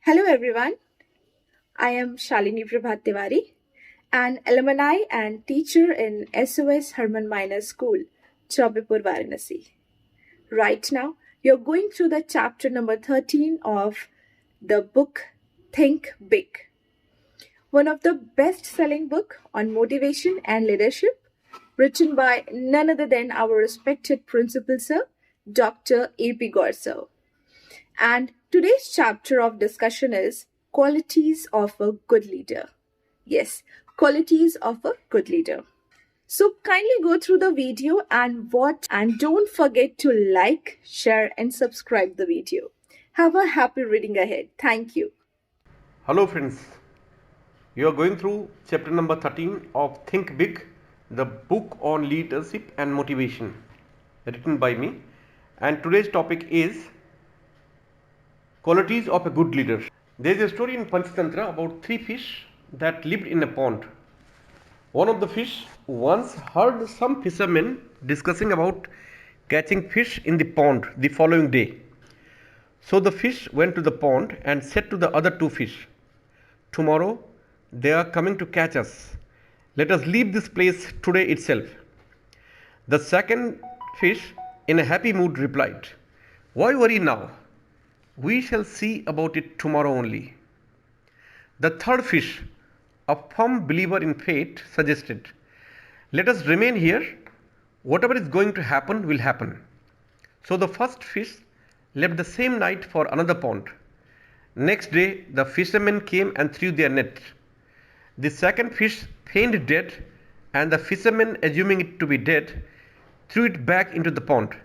Hello everyone, I am Shalini Prabhat Tiwari, an alumni and teacher in SOS Herman Minor School, Chaubipur, Varanasi. Right now, you're going through the chapter number 13 of the book Think Big, one of the best-selling book on motivation and leadership, written by none other than our respected principal sir, Dr. A.P. Gaur sir. And today's chapter of discussion is qualities of a good leader. Yes, qualities of a good leader. So kindly go through the video and watch, and don't forget to like, share and subscribe the video. Have a happy reading ahead. Thank you. Hello friends, you are going through chapter number 13 of Think Big, the book on leadership and motivation, written by me, and today's topic is qualities of a good leader. There is a story in Panchatantra about three fish that lived in a pond. One of the fish once heard some fishermen discussing about catching fish in the pond the following day. So the fish went to the pond and said to the other two fish, "Tomorrow they are coming to catch us. Let us leave this place today itself." The second fish, in a happy mood, replied, "Why worry now? We shall see about it tomorrow only." The third fish, a firm believer in fate, suggested, "Let us remain here. Whatever is going to happen will happen." So the first fish left the same night for another pond. Next day, the fishermen came and threw their net. The second fish feigned dead, and the fishermen, assuming it to be dead, threw it back into the pond.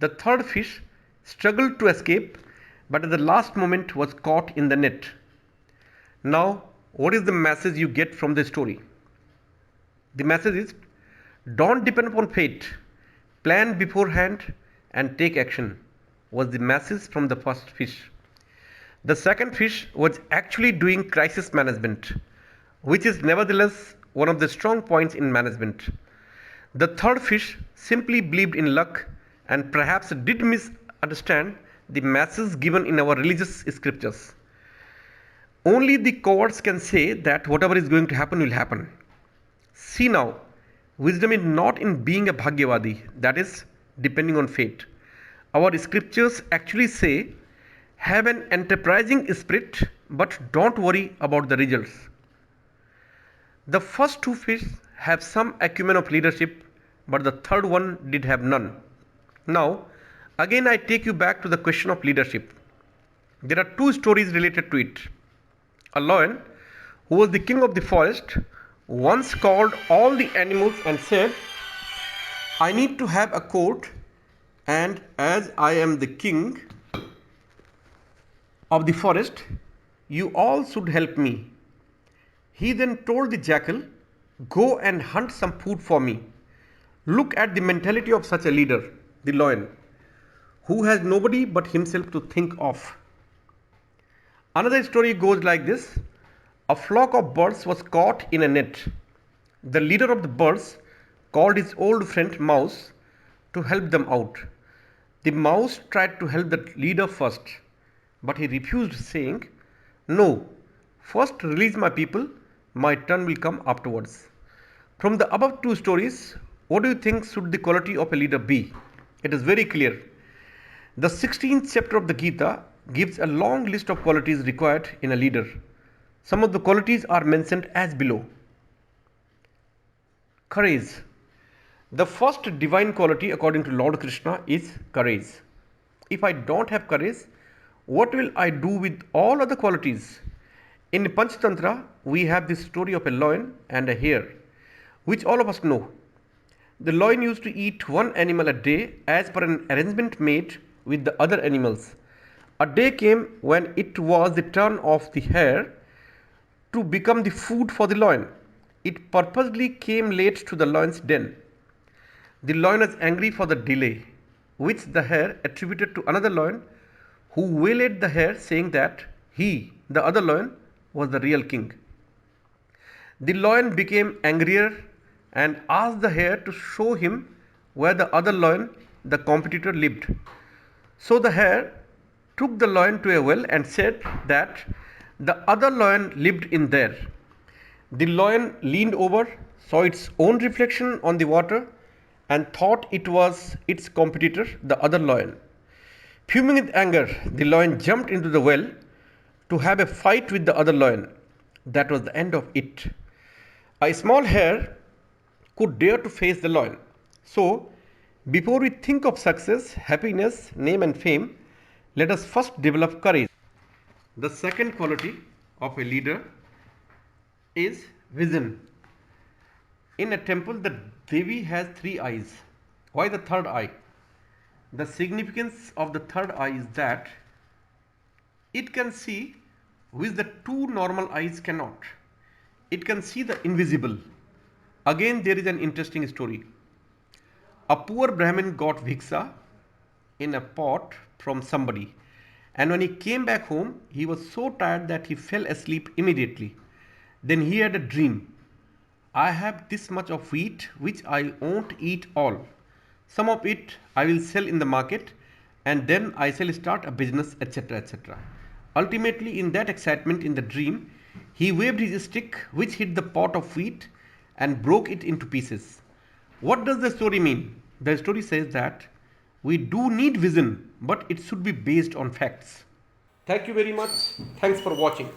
The third fish struggled to escape, but at the last moment was caught in the net. Now, what is the message you get from the story? The message is, don't depend upon fate, plan beforehand and take action, was the message from the first fish. The second fish was actually doing crisis management, which is nevertheless one of the strong points in management. The third fish simply believed in luck and perhaps did misunderstand the message given in our religious scriptures. Only the cowards can say that whatever is going to happen will happen. See now, wisdom is not in being a bhagyavadi, that is, depending on fate. Our scriptures actually say, have an enterprising spirit, but don't worry about the results. The first two fish have some acumen of leadership, but the third one did have none. Now, again I take you back to the question of leadership. There are two stories related to it. A lion, who was the king of the forest, once called all the animals and said, "I need to have a court, and as I am the king of the forest, you all should help me." He then told the jackal, "Go and hunt some food for me." Look at the mentality of such a leader, the lion, who has nobody but himself to think of. Another story goes like this. A flock of birds was caught in a net. The leader of the birds called his old friend Mouse to help them out. The mouse tried to help the leader first, but he refused, saying, "No, first release my people, my turn will come afterwards." From the above two stories, what do you think should the quality of a leader be? It is very clear. The 16th chapter of the Gita gives a long list of qualities required in a leader. Some of the qualities are mentioned as below. Courage. The first divine quality according to Lord Krishna is courage. If I don't have courage, what will I do with all other qualities? In Panchatantra, we have this story of a lion and a hare, which all of us know. The lion used to eat one animal a day as per an arrangement made with the other animals. A day came when it was the turn of the hare to become the food for the lion. It purposely came late to the lion's den. The lion was angry for the delay, which the hare attributed to another lion who waylaid the hare, saying that he, the other lion, was the real king. The lion became angrier and asked the hare to show him where the other lion, the competitor, lived. So the hare took the lion to a well and said that the other lion lived in there. The lion leaned over, saw its own reflection on the water, and thought it was its competitor, the other lion. Fuming with anger, the lion jumped into the well to have a fight with the other lion. That was the end of it. A small hare could dare to face the lion. So, before we think of success, happiness, name, and fame, let us first develop courage. The second quality of a leader is vision. In a temple, the Devi has three eyes. Why the third eye? The significance of the third eye is that it can see which the two normal eyes cannot. It can see the invisible. Again, there is an interesting story. A poor Brahmin got bhiksha in a pot from somebody, and when he came back home, he was so tired that he fell asleep immediately. Then he had a dream. I have this much of wheat which I won't eat all. Some of it I will sell in the market, and then I shall start a business, etc. etc. Ultimately, in that excitement in the dream, he waved his stick which hit the pot of wheat and broke it into pieces. What does the story mean? The story says that we do need vision, but it should be based on facts. Thank you very much. Thanks for watching.